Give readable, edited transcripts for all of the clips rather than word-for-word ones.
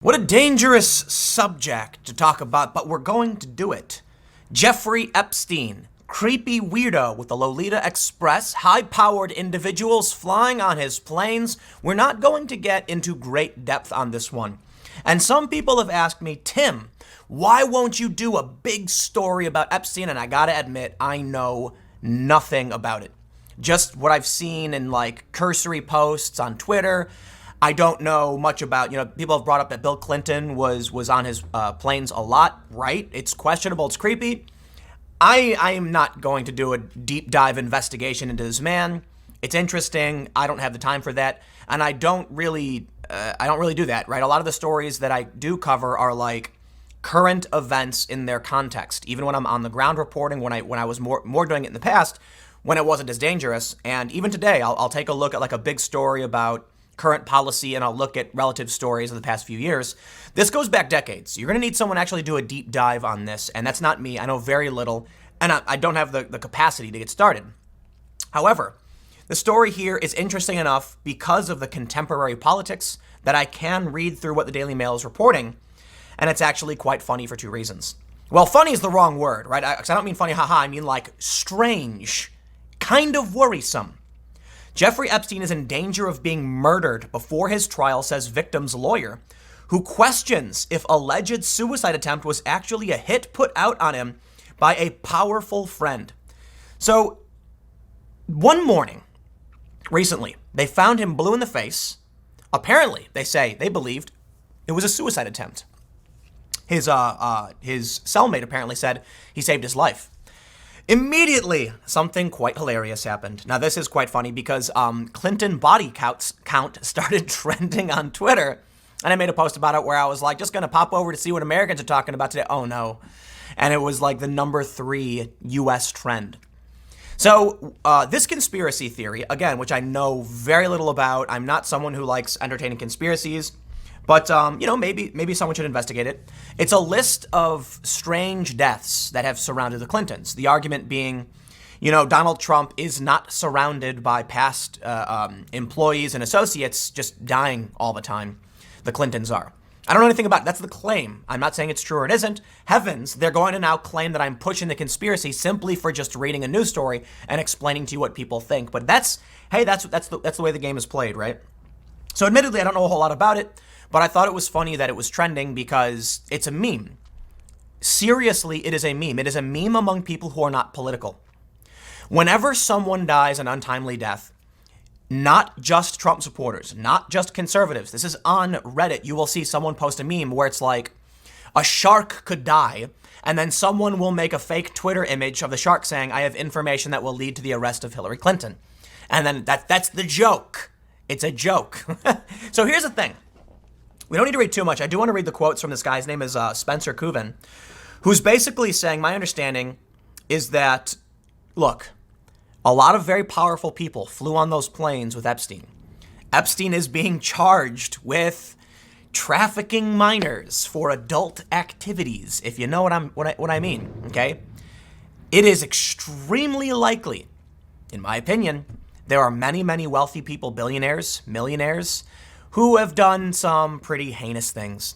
What a dangerous subject to talk about, but we're going to do it. Jeffrey Epstein, creepy weirdo with the Lolita Express, high-powered individuals flying on his planes. We're not going to get into great depth on this one. And some people have asked me, Tim, why won't you do a big story about Epstein? And I gotta admit, I know nothing about it. Just what I've seen in cursory posts on Twitter. I don't know much about, people have brought up that Bill Clinton was on his planes a lot, right? It's questionable, it's creepy. I am not going to do a deep dive investigation into this man. It's interesting. I don't have the time for that. And I don't really do that, right? A lot of the stories that I do cover are like current events in their context. Even when I'm on the ground reporting, when I was more doing it in the past, when it wasn't as dangerous. And even today, I'll take a look at like a big story about current policy, and I'll look at relative stories of the past few years. This goes back decades. You're going to need someone to actually do a deep dive on this, and that's not me. I know very little, and I don't have the capacity to get started. However, the story here is interesting enough because of the contemporary politics that I can read through what the Daily Mail is reporting, and it's actually quite funny for two reasons. Well, funny is the wrong word, right? I don't mean funny, haha. I mean like strange, kind of worrisome. Jeffrey Epstein is in danger of being murdered before his trial, says victim's lawyer, who questions if alleged suicide attempt was actually a hit put out on him by a powerful friend. So, one morning, recently, they found him blue in the face. Apparently, they believed it was a suicide attempt. His cellmate apparently said he saved his life. Immediately, something quite hilarious happened. Now, this is quite funny because Clinton body count started trending on Twitter. And I made a post about it where I was like, just going to pop over to see what Americans are talking about today. Oh, no. And it was like the number 3 U.S. trend. So this conspiracy theory, again, which I know very little about. I'm not someone who likes entertaining conspiracies. But, maybe someone should investigate it. It's a list of strange deaths that have surrounded the Clintons. The argument being, Donald Trump is not surrounded by past employees and associates just dying all the time. The Clintons are. I don't know anything about it. That's the claim. I'm not saying it's true or it isn't. Heavens, they're going to now claim that I'm pushing the conspiracy simply for just reading a news story and explaining to you what people think. But that's the way the game is played, right? So admittedly, I don't know a whole lot about it. But I thought it was funny that it was trending because it's a meme. Seriously, it is a meme. It is a meme among people who are not political. Whenever someone dies an untimely death, not just Trump supporters, not just conservatives, this is on Reddit, you will see someone post a meme where it's like, a shark could die, and then someone will make a fake Twitter image of the shark saying, I have information that will lead to the arrest of Hillary Clinton. And then that's the joke. It's a joke. So here's the thing. We don't need to read too much. I do want to read the quotes from this guy. His name is Spencer Cooven, who's basically saying, my understanding is that, look, a lot of very powerful people flew on those planes with Epstein. Epstein is being charged with trafficking minors for adult activities, if you know what I mean, okay? It is extremely likely, in my opinion, there are many, many wealthy people, billionaires, millionaires, who have done some pretty heinous things.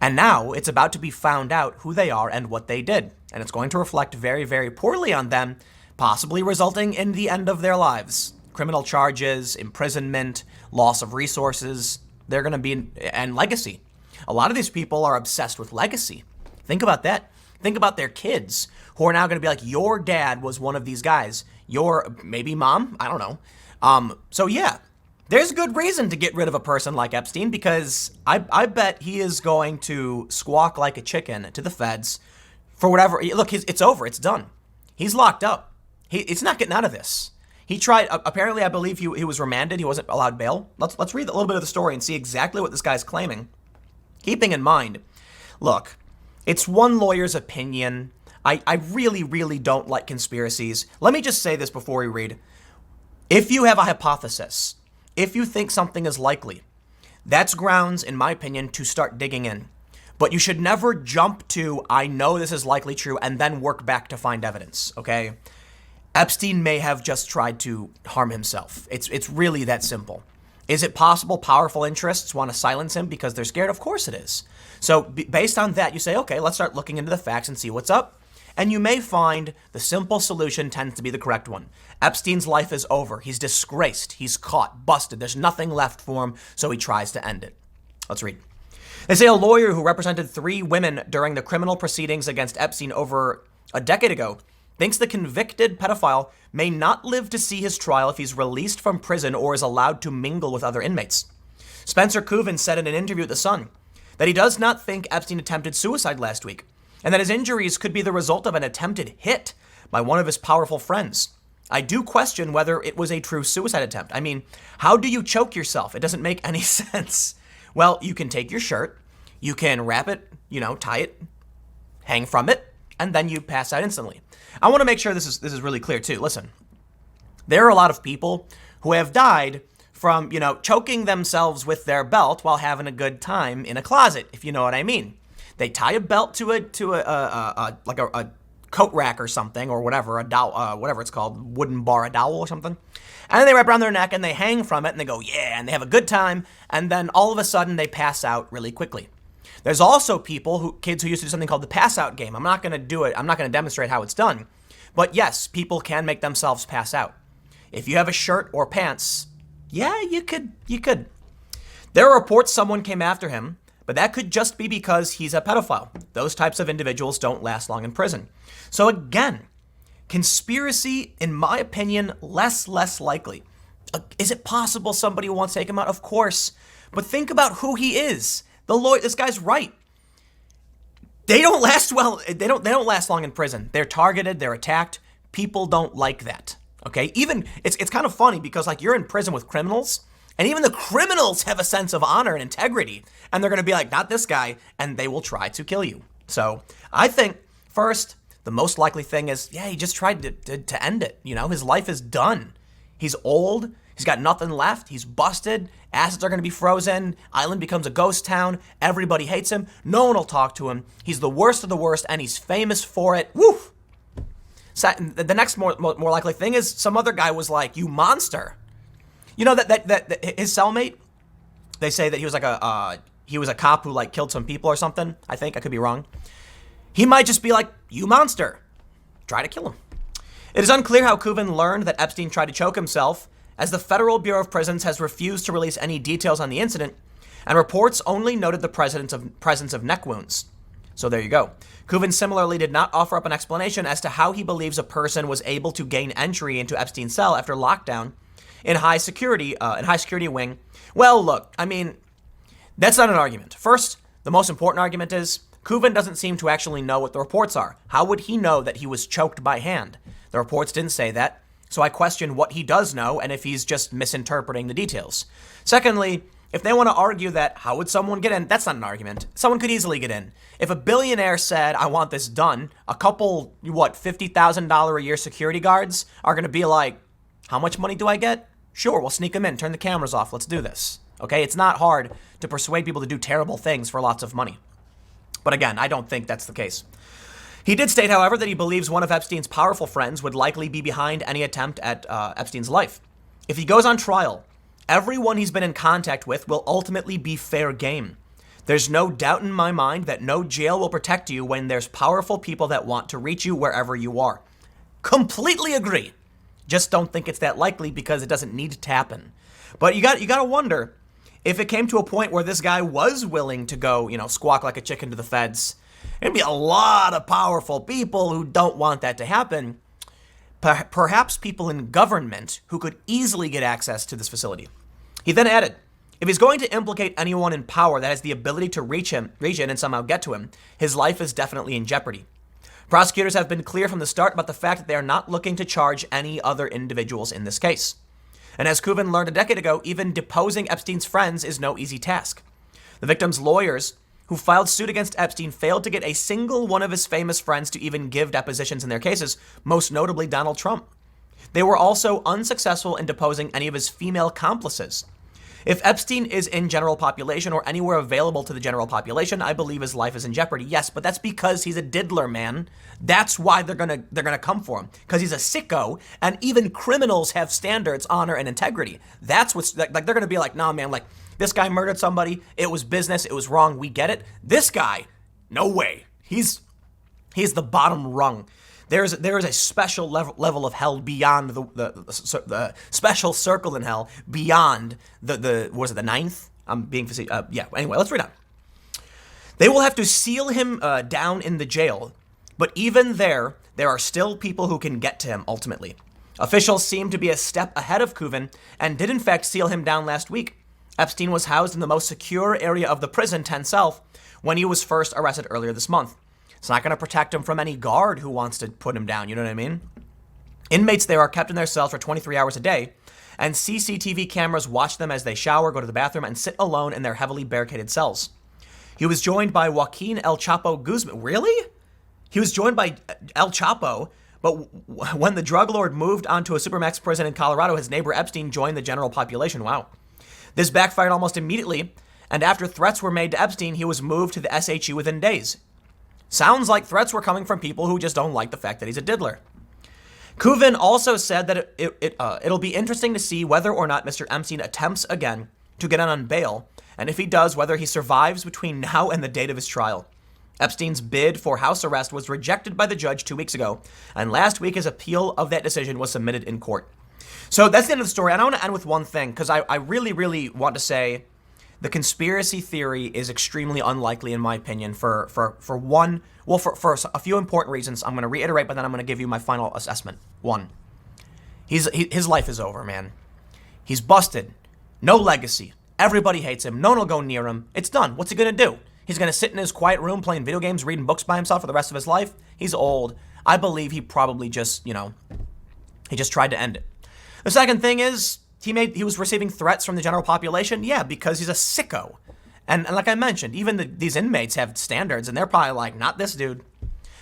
And now it's about to be found out who they are and what they did. And it's going to reflect very, very poorly on them, possibly resulting in the end of their lives. Criminal charges, imprisonment, loss of resources, they're going to be, and legacy. A lot of these people are obsessed with legacy. Think about that. Think about their kids who are now going to be like, your dad was one of these guys. Your maybe mom, I don't know. So yeah. There's good reason to get rid of a person like Epstein because I bet he is going to squawk like a chicken to the feds for whatever. Look, it's over. It's done. He's locked up. It's not getting out of this. He tried. Apparently, I believe he was remanded. He wasn't allowed bail. Let's read a little bit of the story and see exactly what this guy's claiming. Keeping in mind, look, it's one lawyer's opinion. I really, really don't like conspiracies. Let me just say this before we read. If you have a hypothesis, if you think something is likely, that's grounds, in my opinion, to start digging in. But you should never jump to, I know this is likely true, and then work back to find evidence, okay? Epstein may have just tried to harm himself. It's really that simple. Is it possible powerful interests want to silence him because they're scared? Of course it is. So based on that, you say, okay, let's start looking into the facts and see what's up. And you may find the simple solution tends to be the correct one. Epstein's life is over. He's disgraced. He's caught, busted. There's nothing left for him, so he tries to end it. Let's read. They say a lawyer who represented 3 women during the criminal proceedings against Epstein over a decade ago thinks the convicted pedophile may not live to see his trial if he's released from prison or is allowed to mingle with other inmates. Spencer Kuvin said in an interview with The Sun that he does not think Epstein attempted suicide last week, and that his injuries could be the result of an attempted hit by one of his powerful friends. I do question whether it was a true suicide attempt. I mean, how do you choke yourself? It doesn't make any sense. Well, you can take your shirt, you can wrap it, tie it, hang from it, and then you pass out instantly. I want to make sure this is really clear too. Listen, there are a lot of people who have died from, choking themselves with their belt while having a good time in a closet, if you know what I mean. They tie a belt to a coat rack or something, or whatever, a dowel, whatever it's called, wooden bar, a dowel or something. And then they wrap around their neck and they hang from it and they go, yeah, and they have a good time. And then all of a sudden they pass out really quickly. There's also kids who used to do something called the pass out game. I'm not going to do it. I'm not going to demonstrate how it's done. But yes, people can make themselves pass out. If you have a shirt or pants, yeah, you could. There are reports someone came after him, but that could just be because he's a pedophile. Those types of individuals don't last long in prison. So again, conspiracy, in my opinion, less likely. Is it possible somebody wants to take him out? Of course. But think about who he is. This guy's right. They don't last well. They don't last long in prison. They're targeted. They're attacked. People don't like that. Okay. Even it's kind of funny because you're in prison with criminals, and even the criminals have a sense of honor and integrity, and they're going to be like, not this guy, and they will try to kill you. So I think first, the most likely thing is, yeah, he just tried to end it. His life is done. He's old. He's got nothing left. He's busted. Assets are going to be frozen. Island becomes a ghost town. Everybody hates him. No one will talk to him. He's the worst of the worst, and he's famous for it. Woo! So the next more likely thing is some other guy was like, you monster. That his cellmate, they say that he was a cop who killed some people or something. I think I could be wrong. He might just be like, you monster. Try to kill him. It is unclear how Kuvin learned that Epstein tried to choke himself, as the Federal Bureau of Prisons has refused to release any details on the incident, and reports only noted the presence of neck wounds. So there you go. Kuvin similarly did not offer up an explanation as to how he believes a person was able to gain entry into Epstein's cell after lockdown in high security wing. Well, look, I mean, that's not an argument. First, the most important argument is Kuvin doesn't seem to actually know what the reports are. How would he know that he was choked by hand? The reports didn't say that. So I question what he does know and if he's just misinterpreting the details. Secondly, if they want to argue that how would someone get in, that's not an argument. Someone could easily get in. If a billionaire said, I want this done, a couple, $50,000 a year security guards are going to be like, how much money do I get? Sure, we'll sneak them in, turn the cameras off, let's do this. Okay, it's not hard to persuade people to do terrible things for lots of money. But again, I don't think that's the case. He did state, however, that he believes one of Epstein's powerful friends would likely be behind any attempt at Epstein's life. If he goes on trial, everyone he's been in contact with will ultimately be fair game. There's no doubt in my mind that no jail will protect you when there's powerful people that want to reach you wherever you are. Completely agree. Just don't think it's that likely because it doesn't need to happen. But you got to wonder if it came to a point where this guy was willing to go, squawk like a chicken to the feds. There'd be a lot of powerful people who don't want that to happen. Perhaps people in government who could easily get access to this facility. He then added, if he's going to implicate anyone in power that has the ability to reach in and somehow get to him, his life is definitely in jeopardy. Prosecutors have been clear from the start about the fact that they are not looking to charge any other individuals in this case. And as Kuvin learned a decade ago, even deposing Epstein's friends is no easy task. The victim's lawyers who filed suit against Epstein failed to get a single one of his famous friends to even give depositions in their cases, most notably Donald Trump. They were also unsuccessful in deposing any of his female accomplices. If Epstein is in general population or anywhere available to the general population, I believe his life is in jeopardy. Yes, but that's because he's a diddler, man. That's why they're gonna come for him, because he's a sicko, and even criminals have standards, honor, and integrity. That's what's like. They're gonna be like, nah, man. Like, this guy murdered somebody. It was business. It was wrong. We get it. This guy, no way. He's the bottom rung. There is a special level of hell beyond the special circle in hell beyond the was it the ninth? I'm being facetious. Yeah. Anyway, let's read on. They will have to seal him down in the jail, but even there are still people who can get to him ultimately. Officials seem to be a step ahead of Kuvin and did in fact seal him down last week. Epstein was housed in the most secure area of the prison, 10 South, when he was first arrested earlier this month. It's not going to protect him from any guard who wants to put him down, you know what I mean? Inmates there are kept in their cells for 23 hours a day, and CCTV cameras watch them as they shower, go to the bathroom, and sit alone in their heavily barricaded cells. He was joined by Joaquin El Chapo Guzman. Really? He was joined by El Chapo, but when the drug lord moved onto a supermax prison in Colorado, his neighbor Epstein joined the general population. Wow. This backfired almost immediately, and after threats were made to Epstein, he was moved to the SHU within days. Sounds like threats were coming from people who just don't like the fact that he's a diddler. Kuvin also said that it'll be interesting to see whether or not Mr. Epstein attempts again to get on bail, and if he does, whether he survives between now and the date of his trial. Epstein's bid for house arrest was rejected by the judge 2 weeks ago, and last week his appeal of that decision was submitted in court. So that's the end of the story, and I want to end with one thing, because I really, really want to say the conspiracy theory is extremely unlikely, in my opinion, for a few important reasons. I'm going to reiterate, but then I'm going to give you my final assessment. One, his life is over, man. He's busted. No legacy. Everybody hates him. No one will go near him. It's done. What's he going to do? He's going to sit in his quiet room playing video games, reading books by himself for the rest of his life? He's old. I believe he probably just, he just tried to end it. The second thing is, he was receiving threats from the general population. Yeah, because he's a sicko. And like I mentioned, even these inmates have standards, and they're probably like, not this dude.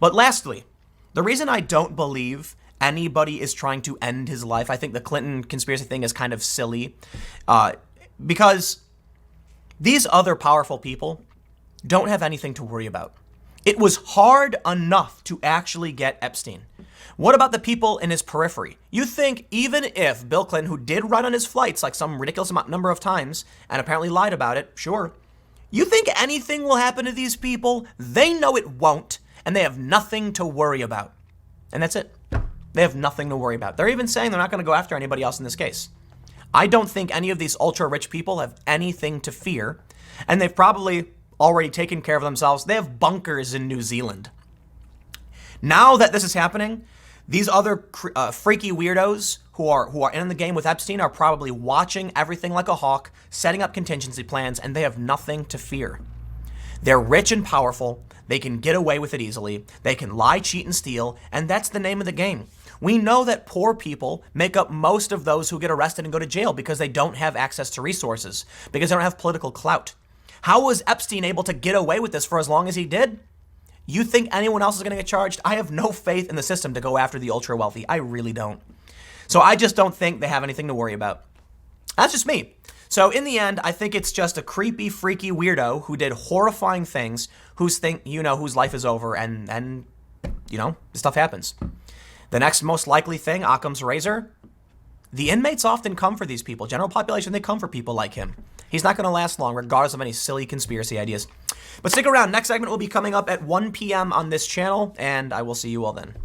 But lastly, the reason I don't believe anybody is trying to end his life, I think the Clinton conspiracy thing is kind of silly, because these other powerful people don't have anything to worry about. It was hard enough to actually get Epstein. What about the people in his periphery? You think even if Bill Clinton, who did run on his flights like some ridiculous number of times and apparently lied about it, sure, you think anything will happen to these people? They know it won't, and they have nothing to worry about. And that's it. They have nothing to worry about. They're even saying they're not going to go after anybody else in this case. I don't think any of these ultra-rich people have anything to fear, and they've probably already taken care of themselves. They have bunkers in New Zealand. Now that this is happening, these other freaky weirdos who are in the game with Epstein are probably watching everything like a hawk, setting up contingency plans, and they have nothing to fear. They're rich and powerful. They can get away with it easily. They can lie, cheat, and steal, and that's the name of the game. We know that poor people make up most of those who get arrested and go to jail because they don't have access to resources, because they don't have political clout. How was Epstein able to get away with this for as long as he did? You think anyone else is going to get charged? I have no faith in the system to go after the ultra wealthy. I really don't. So I just don't think they have anything to worry about. That's just me. So in the end, I think it's just a creepy, freaky weirdo who did horrifying things, whose life is over, and this stuff happens. The next most likely thing, Occam's razor, the inmates often come for these people. General population, they come for people like him. He's not going to last long, regardless of any silly conspiracy ideas. But stick around. Next segment will be coming up at 1 p.m. on this channel, and I will see you all then.